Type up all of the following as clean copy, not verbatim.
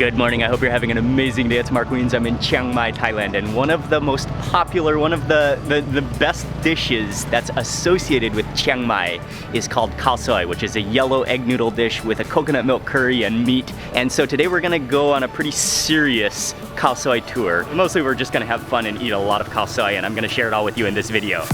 Good morning, I hope you're having an amazing day. It's Mark Wiens. I'm in Chiang Mai, Thailand, and one of the most popular, one of the best dishes that's associated with Chiang Mai is called Khao Soi, which is a yellow egg noodle dish with a coconut milk curry and meat. And so today we're gonna go on a pretty serious Khao Soi tour. Mostly we're just gonna have fun and eat a lot of Khao Soi, and I'm gonna share it all with you in this video.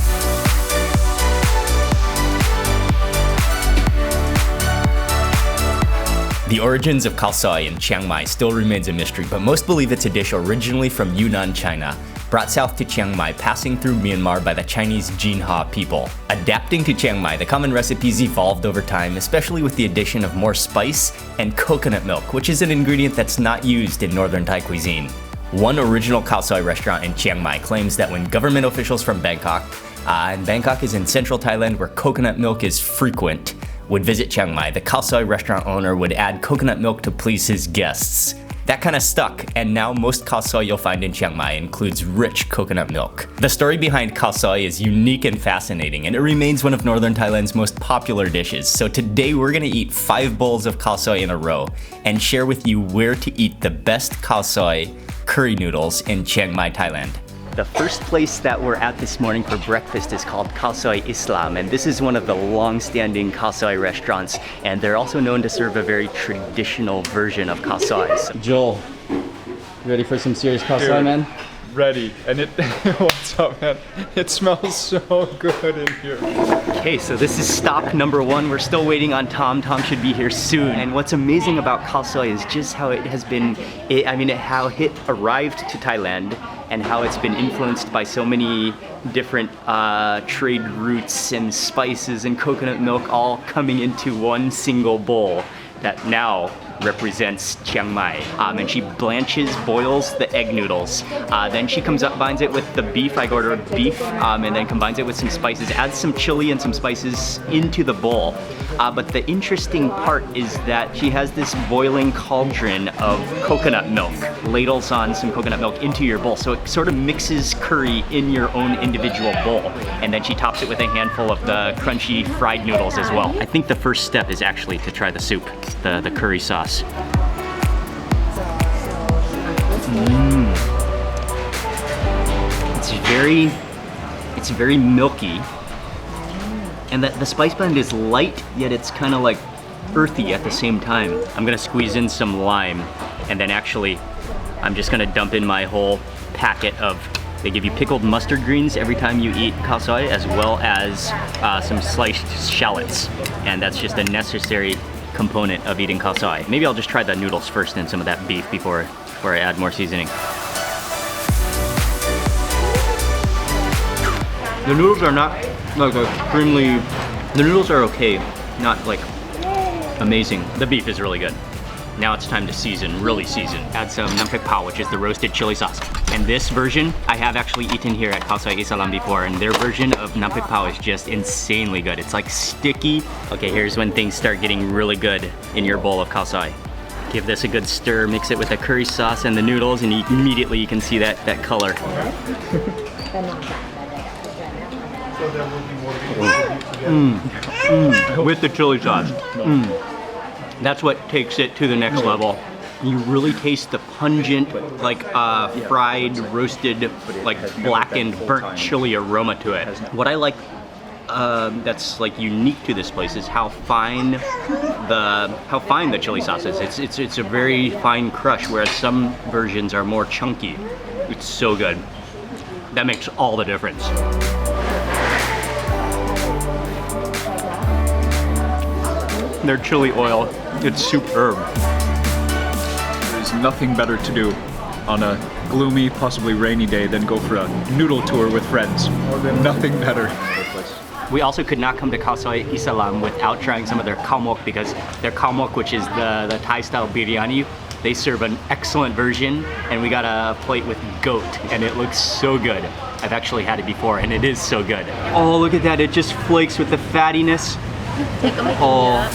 The origins of Khao Soi in Chiang Mai still remains a mystery, but most believe it's a dish originally from Yunnan, China, brought south to Chiang Mai, passing through Myanmar by the Chinese Jinha people. Adapting to Chiang Mai, the common recipes evolved over time, especially with the addition of more spice and coconut milk, which is an ingredient that's not used in northern Thai cuisine. One original Khao Soi restaurant in Chiang Mai claims that when government officials from Bangkok, and Bangkok is in central Thailand where coconut milk is frequent, would visit Chiang Mai, the Khao Soi restaurant owner would add coconut milk to please his guests. That kind of stuck, and now most Khao Soi you'll find in Chiang Mai includes rich coconut milk. The story behind Khao Soi is unique and fascinating, and it remains one of northern Thailand's most popular dishes. So today we're gonna eat 5 bowls of Khao Soi in a row and share with you where to eat the best Khao Soi curry noodles in Chiang Mai, Thailand. The first place that we're at this morning for breakfast is called Khao Soi Islam, and this is one of the long-standing Khao Soi restaurants, and they're also known to serve a very traditional version of Khao Soi. Joel, you ready for some serious Khao Soi, man? Ready. And it, what's up, man? It smells so good in here. Okay, so this is stop number 1. We're still waiting on Tom. Tom should be here soon. And what's amazing about Khao Soi is just how it has been, how it arrived to Thailand and how it's been influenced by so many different trade routes and spices and coconut milk all coming into one single bowl that now represents Chiang Mai. And she boils the egg noodles. Then she combines it with the beef. I ordered beef, and then combines it with some spices, adds some chili and some spices into the bowl. But the interesting part is that she has this boiling cauldron of coconut milk, ladles on some coconut milk into your bowl. So it sort of mixes curry in your own individual bowl. And then she tops it with a handful of the crunchy fried noodles as well. I think the first step is actually to try the soup, the curry sauce. It's very milky, and the spice blend is light, yet it's kind of like earthy at the same time. I'm gonna squeeze in some lime, and then actually I'm just gonna dump in my whole packet of, they give you pickled mustard greens every time you eat Khao Soi, as well as some sliced shallots, and that's just a necessary component of eating Khao Soi. Maybe I'll just try the noodles first and some of that beef before I add more seasoning. The noodles are not like extremely, the noodles are okay, not like amazing. The beef is really good. Now it's time to season, really season. Add some nam phek pao, which is the roasted chili sauce. And this version, I have actually eaten here at Khao Soi Islam before, and their version of nam phek pao is just insanely good. It's like sticky. Okay, here's when things start getting really good in your bowl of Khao Soi. Give this a good stir, mix it with the curry sauce and the noodles, and immediately you can see that color. With the chili sauce. That's what takes it to the next level. You really taste the pungent, like fried, roasted, like blackened, burnt chili aroma to it. What I like that's like unique to this place is how fine the chili sauce is. It's a very fine crush, whereas some versions are more chunky. It's so good. That makes all the difference. Their chili oil, it's superb. There's nothing better to do on a gloomy, possibly rainy day than go for a noodle tour with friends. Nothing better. We also could not come to Khao Soi Islam without trying some of their khao mok, because their khao mok, which is the Thai style biryani, they serve an excellent version, and we got a plate with goat, and it looks so good. I've actually had it before, and it is so good. Oh, look at that, it just flakes with the fattiness. Oh.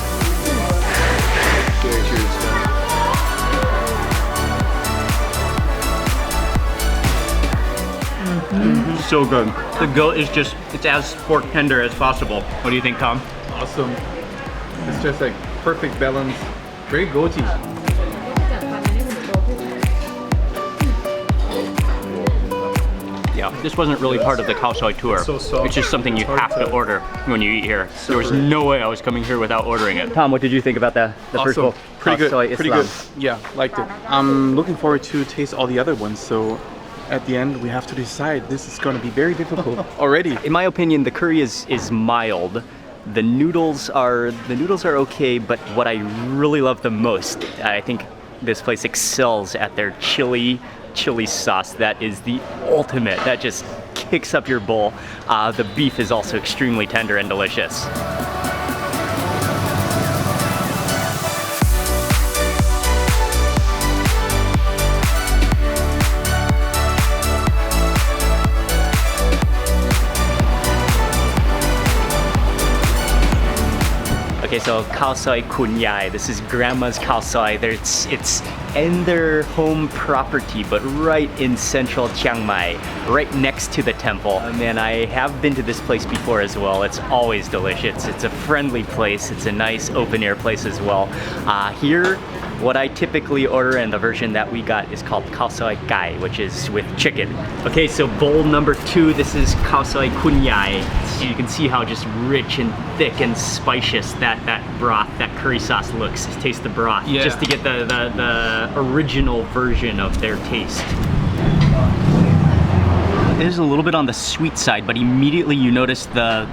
So good. The goat is just, it's as pork tender as possible. What do you think, Tom? Awesome. It's just like perfect balance. Very goaty. This wasn't really part of the Khao Soi tour. So soft. It's just something you have to order when you eat here. There was no way I was coming here without ordering it. Tom, what did you think about the first bowl? Pretty Khao Soi good. Pretty Islam. good. Yeah, liked it. I'm looking forward to taste all the other ones. So at the end, we have to decide. This is going to be very difficult already. In my opinion, the curry is mild. The noodles are okay, but what I really love the most, I think this place excels at their chili sauce. That is the ultimate. That just kicks up your bowl. The beef is also extremely tender and delicious. Okay, so Khao Soi Khun Yai. This is grandma's Khao Soi. It's in their home property, but right in central Chiang Mai, right next to the temple. And I have been to this place before as well. It's always delicious. It's a friendly place. It's a nice open air place as well. Here, what I typically order, and the version that we got is called Khao Soi Gai, which is with chicken. Okay, so bowl number 2, this is Khao Soi Khun Yai. So you can see how just rich and thick and spacious that broth, that curry sauce looks. Taste the broth, just to get the original version of their taste. It is a little bit on the sweet side, but immediately you notice the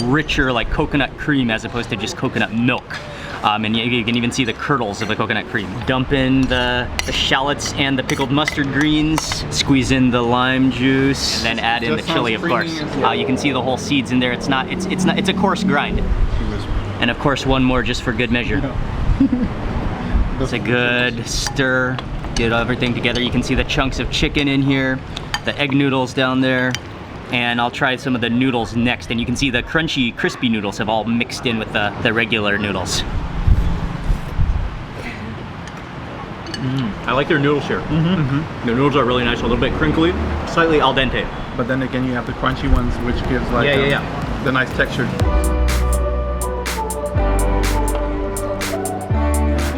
richer like coconut cream as opposed to just coconut milk. And you can even see the curdles of the coconut cream. Dump in the shallots and the pickled mustard greens, squeeze in the lime juice, and then add in the chili, of course. You can see the whole seeds in there. It's a coarse grind. And of course, one more just for good measure. It's a good stir, get everything together. You can see the chunks of chicken in here, the egg noodles down there, and I'll try some of the noodles next. And you can see the crunchy, crispy noodles have all mixed in with the regular noodles. I like their noodles here. The noodles are really nice, a little bit crinkly, slightly al dente. But then again, you have the crunchy ones, which gives like the nice texture.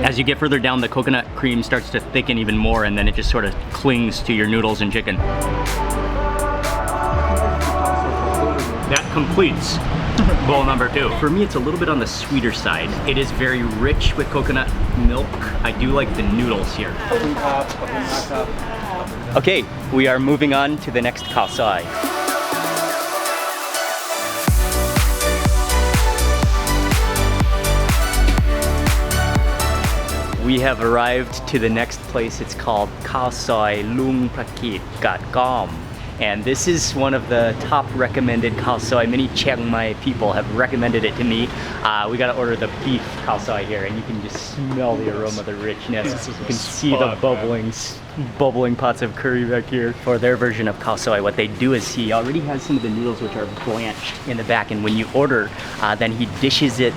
As you get further down, the coconut cream starts to thicken even more, and then it just sort of clings to your noodles and chicken. That completes bowl number 2. For me, it's a little bit on the sweeter side. It is very rich with coconut milk. I do like the noodles here. Okay, we are moving on to the next Khao Soi. We have arrived to the next place. It's called Khao Soi Loong Prakid Gat Gom. And this is one of the top recommended Khao Soi. Many Chiang Mai people have recommended it to me. We gotta order the beef Khao Soi here, and you can just smell the aroma, the richness. You can see the bubbling pots of curry back here. For their version of Khao Soi, what they do is he already has some of the noodles which are blanched in the back, and when you order, then he dishes the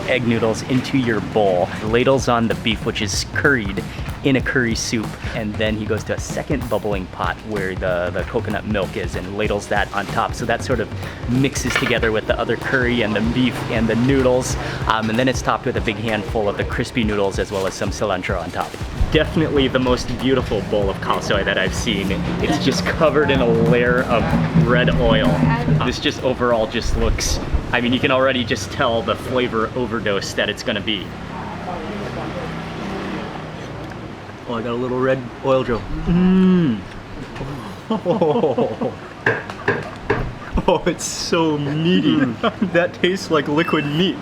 egg noodles into your bowl, ladles on the beef, which is curried in a curry soup, and then he goes to a second bubbling pot where the coconut milk is and ladles that on top. So that sort of mixes together with the other curry and the beef and the noodles, and then it's topped with a big handful of the crispy noodles as well as some cilantro on top. Definitely the most beautiful bowl of Khao Soi that I've seen. It's just covered in a layer of red oil. This just overall just looks, I mean, you can already just tell the flavor overdose that it's gonna be. Oh, I got a little red oil drill. Oh, it's so meaty. That tastes like liquid meat.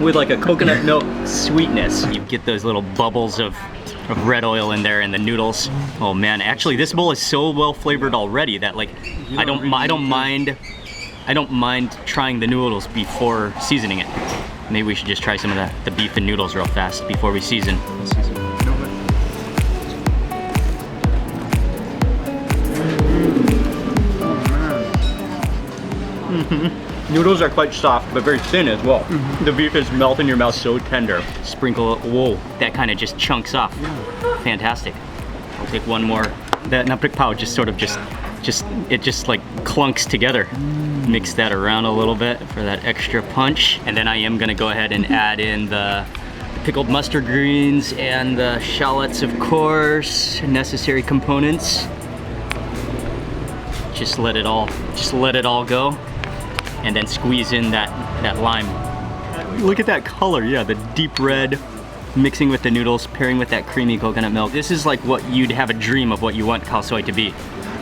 With like a coconut milk sweetness. You get those little bubbles of red oil in there and the noodles. Oh man, actually this bowl is so well flavored already that like I don't mind trying the noodles before seasoning it. Maybe we should just try some of the beef and noodles real fast before we season. Noodles are quite soft, but very thin as well. The beef is melt in your mouth so tender. Sprinkle, whoa, that kind of just chunks off. Fantastic. I'll take one more. That naprik pao just sort of it just like clunks together. Mix that around a little bit for that extra punch. And then I am gonna go ahead and add in the pickled mustard greens and the shallots, of course, necessary components. just let it all go, and then squeeze in that lime. Look at that color, yeah, the deep red mixing with the noodles, pairing with that creamy coconut milk. This is like what you'd have a dream of what you want khao soi to be.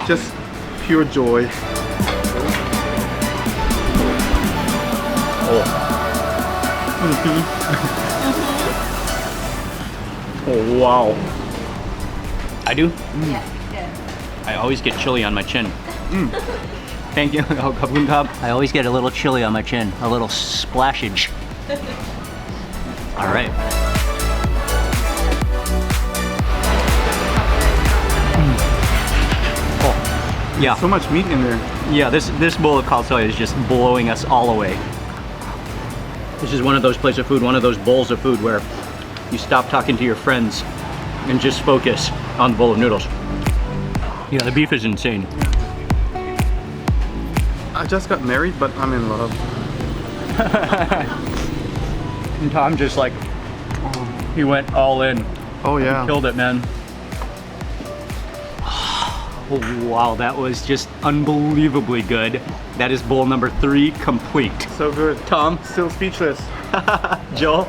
Just pure joy. Oh wow. I do? I always get chili on my chin. Thank you. I always get a little chili on my chin, a little splashage. All right. Oh, yeah. So much meat in there. Yeah, this bowl of khao soi is just blowing us all away. This is one of those places of food, one of those bowls of food where you stop talking to your friends and just focus on the bowl of noodles. Yeah, the beef is insane. I just got married, but I'm in love. And Tom just like, he went all in. Oh yeah. Killed it, man. Oh, wow, that was just unbelievably good. That is bowl number 3 complete. So good. Tom? Still speechless. Joel?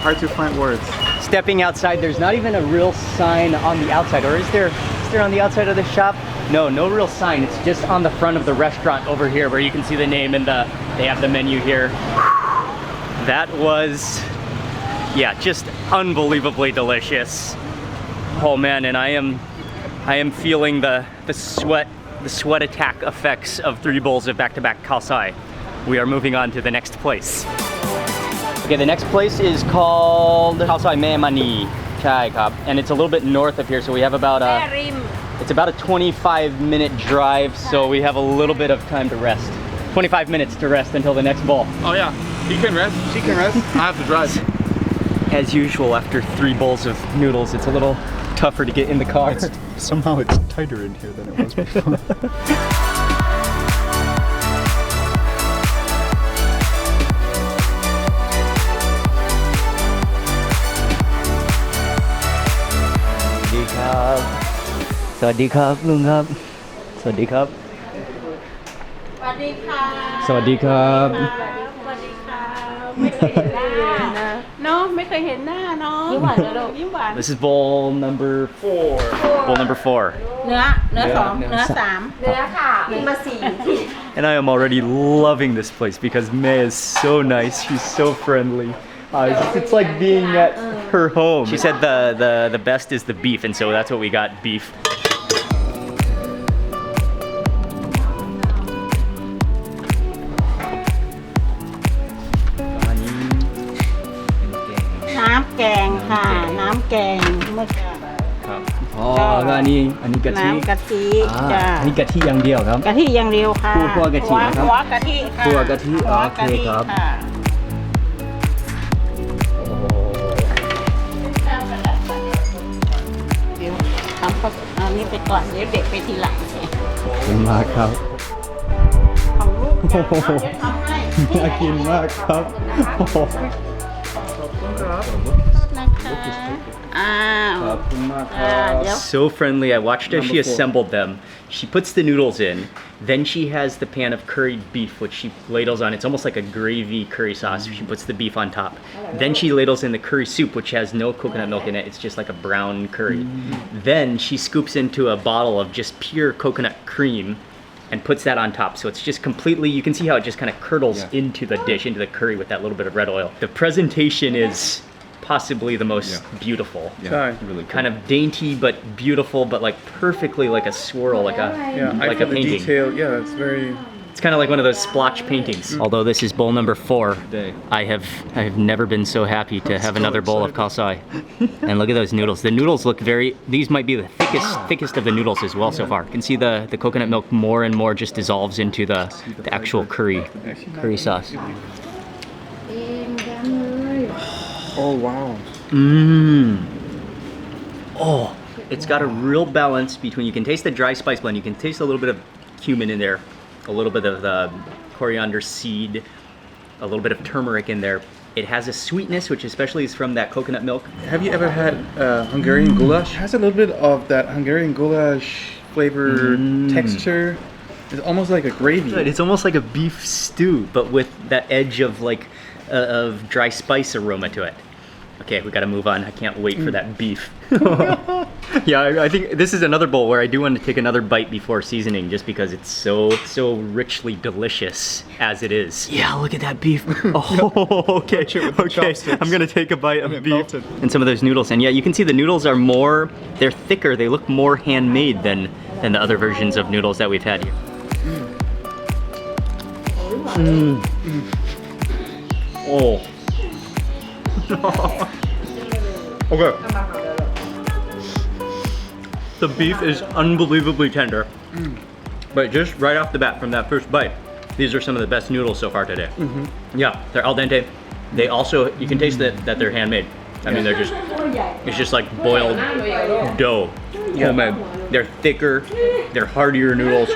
Hard to find words. Stepping outside, there's not even a real sign on the outside, or is there on the outside of the shop? No real sign. It's just on the front of the restaurant over here where you can see the name and they have the menu here. That was, yeah, just unbelievably delicious. Oh man, and I am feeling the sweat attack effects of 3 bowls of back-to-back khao soi. We are moving on to the next place. Okay, the next place is called Khao Soi Mae Manee. And it's a little bit north of here, so we have about it's about a 25-minute drive, so we have a little bit of time to rest. 25 minutes to rest until the next bowl. Oh yeah, he can rest, she can rest, I have to drive. As usual, after 3 bowls of noodles, it's a little tougher to get in the car. Somehow it's tighter in here than it was before.สวัสดีครับลุงครับสวัสดีครับ สวัสดีค่ะ สวัสดีครับ สวัสดีค่ะไม่เคยเห็นหน้าเนาะไม่เคยเห็นหน้าเนาะยิ้มหวานเลยลูกยิ้มหวาน This is bowl number 4. Bowl number 4. เนื้อ2เนื้อ3เนื้อค่ะมีมา4 And I am already loving this place because Mae is so nice. She's so friendly. It's like being at her home. She said the best is the beef, and so that's what we got, beef.น้ำแกงค่ะน้ำแกงเมื่อกี้ อ๋อก็อันนี้กะทิ น้ำกะทิจ้ะ อันนี้กะทิอย่างเดียวครับ กะทิอย่างเดียวค่ะ คั่วกะทินะครับ หัวกะทิค่ะ คั่วกะทิ หัว โอเคครับ ะเดี๋ยวทำข้าวอันนี้ไปก่อนเดี๋ยวเด็กไปทีหลัง ขอบคุณมากครับ ของลูกจะเดี๋ยวทำให้ น่ากินมากครับ So friendly. I watched as she assembled them. She puts the noodles in, then she has the pan of curried beef which she ladles on. It's almost like a gravy curry sauce. She puts the beef on top. Then she ladles in the curry soup which has no coconut milk in it. It's just like a brown curry. Then she scoops into a bottle of just pure coconut cream and puts that on top. So it's just completely, you can see how it just kind of curdles into the dish, into the curry with that little bit of red oil. The presentation is possibly the most beautiful. Yeah, really cool. Kind of dainty but beautiful, but like perfectly like a swirl, like a like a the painting. detail, yeah, it's very... It's kind of like one of those splotch paintings. Although this is bowl number 4, I have never been so happy to have another bowl of khao soi. And look at those noodles. The noodles look very, these might be the thickest of the noodles as well so far. You can see the coconut milk more and more just dissolves into the actual curry sauce. Oh wow. Oh, it's got a real balance between, you can taste the dry spice blend, you can taste a little bit of cumin in there, a little bit of the coriander seed, a little bit of turmeric in there. It has a sweetness, which especially is from that coconut milk. Have you ever had Hungarian goulash? It has a little bit of that Hungarian goulash flavor texture. It's almost like a gravy. It's almost like a beef stew, but with that edge of like of dry spice aroma to it. Okay, we gotta move on. I can't wait for that beef. Yeah, I think this is another bowl where I do want to take another bite before seasoning, just because it's so richly delicious as it is. Yeah, look at that beef. Oh, okay, okay. I'm gonna take a bite of beef and some of those noodles. And yeah, you can see the noodles are they're thicker. They look more handmade than the other versions of noodles that we've had here. Oh. Okay. The beef is unbelievably tender, but just right off the bat from that first bite, these are some of the best noodles so far today. Yeah, they're al dente. They also, you can taste that they're handmade. I mean, it's just like boiled dough, homemade. They're thicker, they're heartier noodles.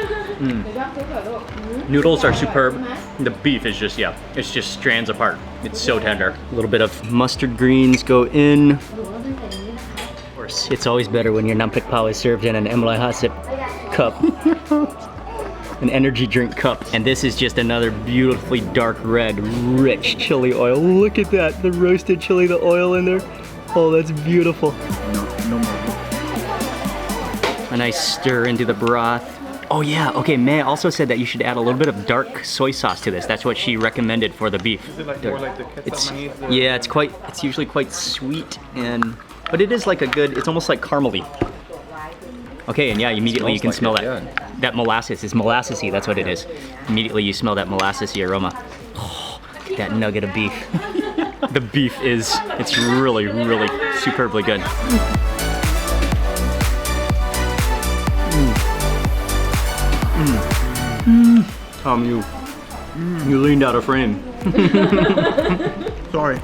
Noodles are superb. The beef is just, yeah, it's just strands apart. It's so tender. A little bit of mustard greens go in. Of course, it's always better when your nampik pao is served in an Emloy Hasip cup. An energy drink cup. And this is just another beautifully dark red, rich chili oil. Look at that, the roasted chili, the oil in there. Oh, that's beautiful. No more. A nice stir into the broth. Oh yeah, okay, Mae also said that you should add a little bit of dark soy sauce to this. That's what she recommended for the beef. Is it like more like the ketchup? Yeah, it's usually quite sweet, but it is like it's almost like caramely. Okay, and yeah, immediately you can smell that. That molasses is molassesy, that's what it is. Immediately you smell that molassesy aroma. Oh, that nugget of beef. The beef it's really, really superbly good. Tom, you leaned out of frame. Sorry.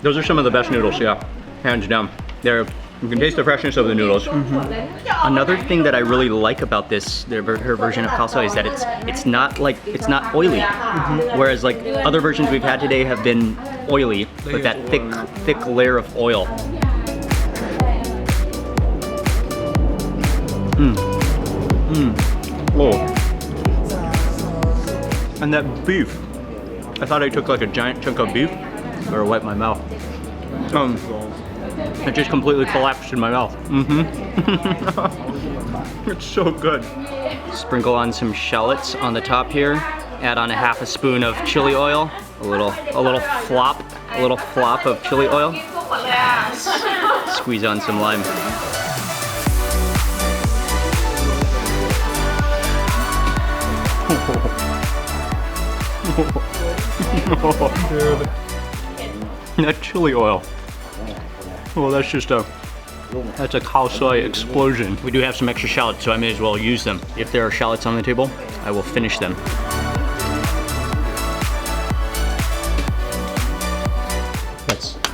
Those are some of the best noodles, yeah, hands down. You can taste the freshness of the noodles. Another thing that I really like about her version of Khao Soi is that it's not oily. Whereas like other versions we've had today have been oily, with that thick layer of oil. Oh. And that beef. I thought I took like a giant chunk of beef. Better wipe my mouth. It just completely collapsed in my mouth. It's so good. Sprinkle on some shallots on the top here. Add on a half a spoon of chili oil. A little flop of chili oil. Squeeze on some lime. Dude. That chili oil. Well, that's a Khao Soi explosion. We do have some extra shallots, so I may as well use them. If there are shallots on the table, I will finish them.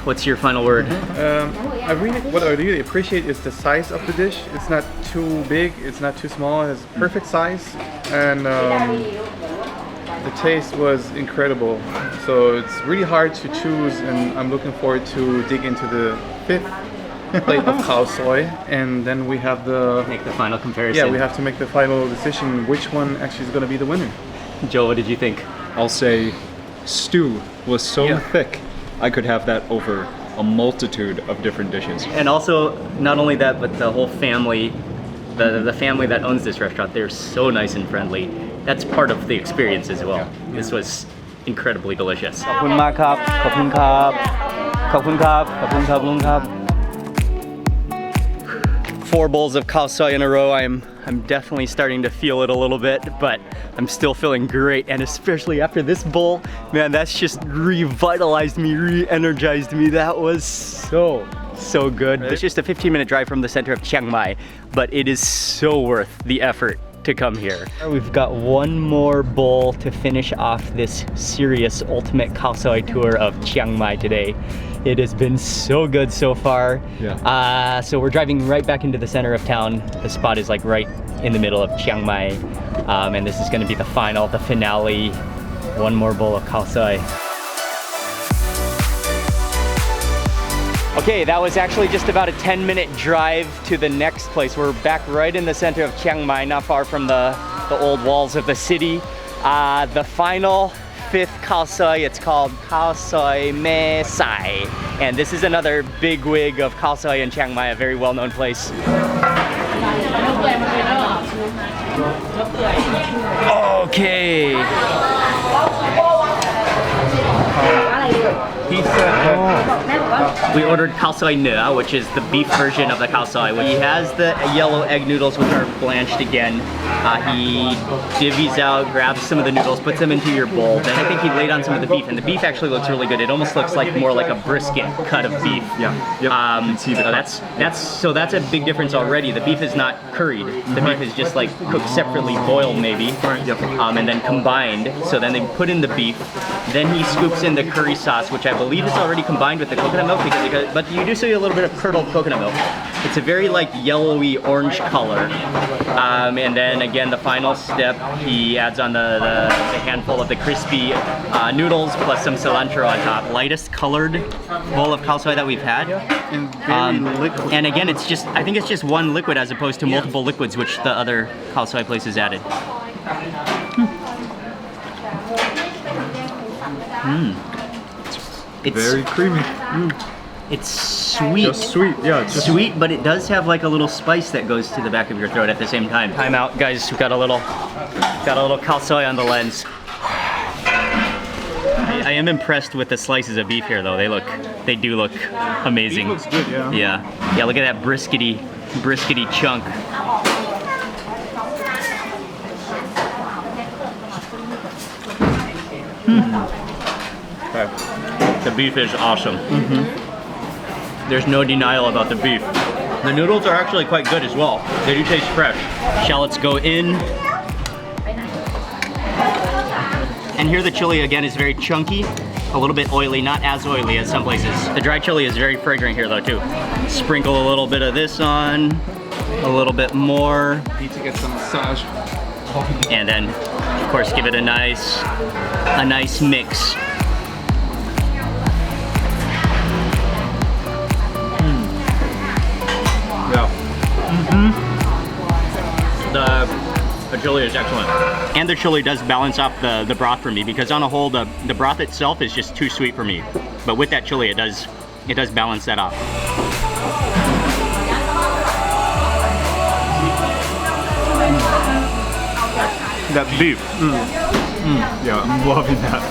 What's your final word? What I really appreciate is the size of the dish. It's not too big, it's not too small, it has perfect size, and the taste was incredible. So it's really hard to choose, and I'm looking forward to dig into the fifth plate of Khao Soi, and then we have make the final comparison. Yeah, we have to make the final decision which one actually is going to be the winner. Joe, what did you think? I'll say stew was so thick, I could have that over a multitude of different dishes. And also, not only that, but the whole family, the family that owns this restaurant, they're so nice and friendly. That's part of the experience as well. Yeah. This was incredibly delicious. ขอบคุณมากครับ ขอบคุณครับ ขอบคุณครับ ขอบคุณครับ ลุงครับ 4 bowls of Khao Soi in a row. I'm definitely starting to feel it a little bit, but I'm still feeling great, and especially after this bowl, man, that's just revitalized me, re-energized me. That was so good. Right? It's just a 15-minute drive from the center of Chiang Mai, but it is so worth the effort to come here. We've got one more bowl to finish off this serious ultimate Khao Soi tour of Chiang Mai today. It has been so good so far. Yeah. So we're driving right back into the center of town. The spot is like right in the middle of Chiang Mai. And this is gonna be the finale. One more bowl of Khao Soi. Okay, that was actually just about a 10-minute drive to the next place. We're back right in the center of Chiang Mai, not far from the old walls of the city. The final 5th Khao Soi, it's called Khao Soi Mae Sai. And this is another big wig of Khao Soi in Chiang Mai, a very well-known place. Okay. He said We ordered Khao Soi Noodles, which is the beef version of the Khao Soi. He has the yellow egg noodles, which are blanched again. He divvies out, grabs some of the noodles, puts them into your bowl. Then I think he laid on some of the beef, and the beef actually looks really good. It almost looks like more like a brisket cut of beef. Yeah. Yep. So that's a big difference already. The beef is not curried. The beef is just like cooked separately, boiled maybe, Yep. and then combined. So then they put in the beef. Then he scoops in the curry sauce, which I believe is already combined with the coconut milk, but you do see a little bit of curdled coconut milk. It's a very like yellowy orange color. And then again, the final step, he adds on the handful of the crispy noodles plus some cilantro on top. Lightest colored bowl of Khao Soi that we've had. and very liquid. And again, I think it's just one liquid as opposed to multiple liquids, which the other Khao Soi places added. It's Very creamy. It's sweet. Just sweet, yeah. Just Sweet, but it does have like a little spice that goes to the back of your throat at the same time. Time out, guys. We've got a little Khao Soi on the lens. I am impressed with the slices of beef here, though. They do look amazing. Beef looks good, yeah. Yeah. Look at that briskety chunk. Okay. The beef is awesome. There's no denial about the beef. The noodles are actually quite good as well. They do taste fresh. Shallots go in. And here the chili again is very chunky, a little bit oily, not as oily as some places. The dry chili is very fragrant here though too. Sprinkle a little bit of this on, a little bit more. Need to get some massage. And then of course give it a nice mix. Yeah. The chili is excellent. And the chili does balance off the broth for me, because on a whole the broth itself is just too sweet for me. But with that chili it does balance that off. That beef. Yeah, I'm loving that.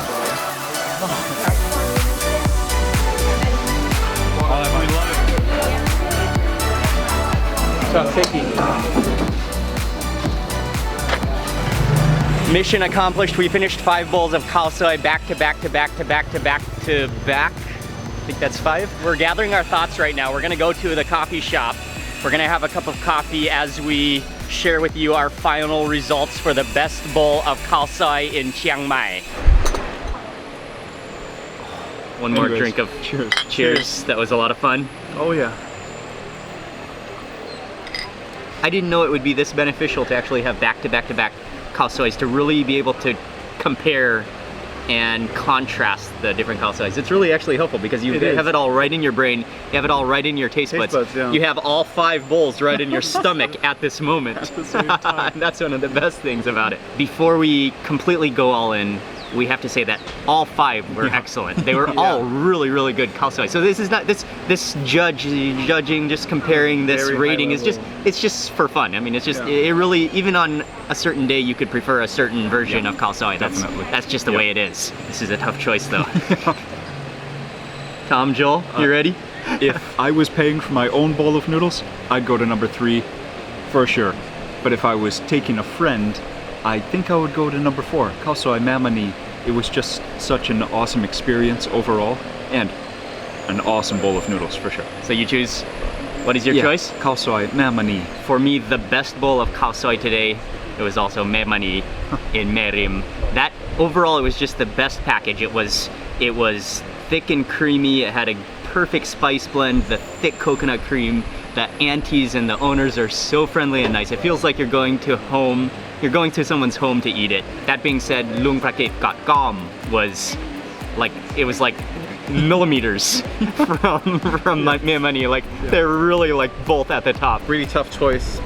Mission accomplished. We finished 5 bowls of Khao Soi back to back to back to back to back to back. I think that's 5. We're gathering our thoughts right now. We're gonna go to the coffee shop. We're gonna have a cup of coffee as we share with you our final results for the best bowl of Khao Soi in Chiang Mai. One more Anyways, drink of cheers. cheers. That was a lot of fun. Oh yeah. I didn't know it would be this beneficial to actually have back to back to back Khao Sois, to really be able to compare and contrast the different Khao Sois. It's really actually helpful because you have it all right in your brain, you have it all right in your taste buds. Yeah. You have all 5 bowls right in your stomach at this moment. At the same time. That's one of the best things about it. Before we completely go all in, we have to say that all 5 were excellent. They were all really, really good Khao Soi. So this is not this judging, just comparing this Very rating high is just for fun. I mean, it's just it really, even on a certain day you could prefer a certain version of Khao Soi. That's just the way it is. This is a tough choice though. Tom, Joel, you ready? If I was paying for my own bowl of noodles, I'd go to number 3 for sure. But if I was taking a friend, I think I would go to number 4, Khao Soi Mae Manee. It was just such an awesome experience overall, and an awesome bowl of noodles for sure. So you choose, what is your choice? Khao Soi Mae Manee. For me, the best bowl of Khao Soi today, it was also Mae Manee in Mae Rim. That overall, it was just the best package. It was thick and creamy. It had a perfect spice blend, the thick coconut cream. The aunties and the owners are so friendly and nice. It feels like you're going to someone's home to eat it. That being said, Loong Prakid was like millimeters from Mae Manee. Like they're really like both at the top. Really tough choice.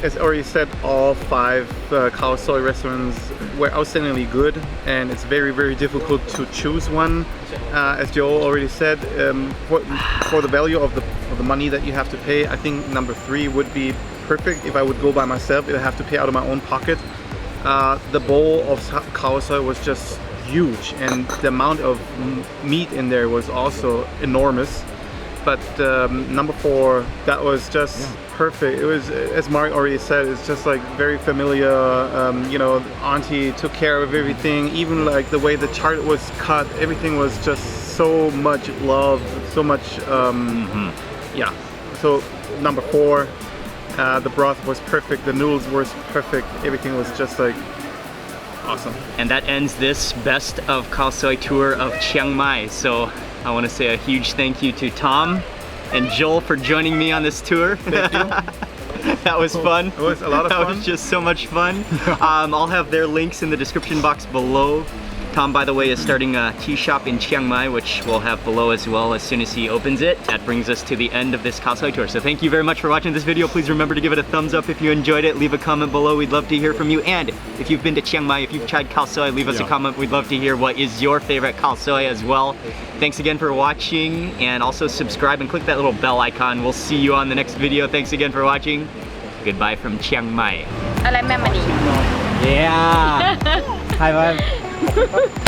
As already said, all 5 Khao Soi restaurants were outstandingly good, and it's very, very difficult to choose one. As Joe already said, for the value of the money that you have to pay, I think number 3 would be perfect. If I would go by myself, I'd have to pay out of my own pocket. The bowl of Khao Soi was just huge, and the amount of meat in there was also enormous. But number 4, that was just perfect. It was, as Mark already said, it's just like very familiar. You know, auntie took care of everything, even like the way the chart was cut, everything was just so much love, so much, yeah. So number 4, the broth was perfect, the noodles were perfect, everything was just like awesome. And that ends this best of Khao Soi tour of Chiang Mai. So I want to say a huge thank you to Tom and Joel for joining me on this tour. Thank you. That was fun. It was a lot of fun. That was just so much fun. I'll have their links in the description box below. Tom, by the way, is starting a tea shop in Chiang Mai, which we'll have below as well as soon as he opens it. That brings us to the end of this Khao Soi tour. So thank you very much for watching this video. Please remember to give it a thumbs up if you enjoyed it. Leave a comment below. We'd love to hear from you. And if you've been to Chiang Mai, if you've tried Khao Soi, leave us a comment. We'd love to hear what is your favorite Khao Soi as well. Thanks again for watching, and also subscribe and click that little bell icon. We'll see you on the next video. Thanks again for watching. Goodbye from Chiang Mai. อะไรแม่มณี Yeah. High five.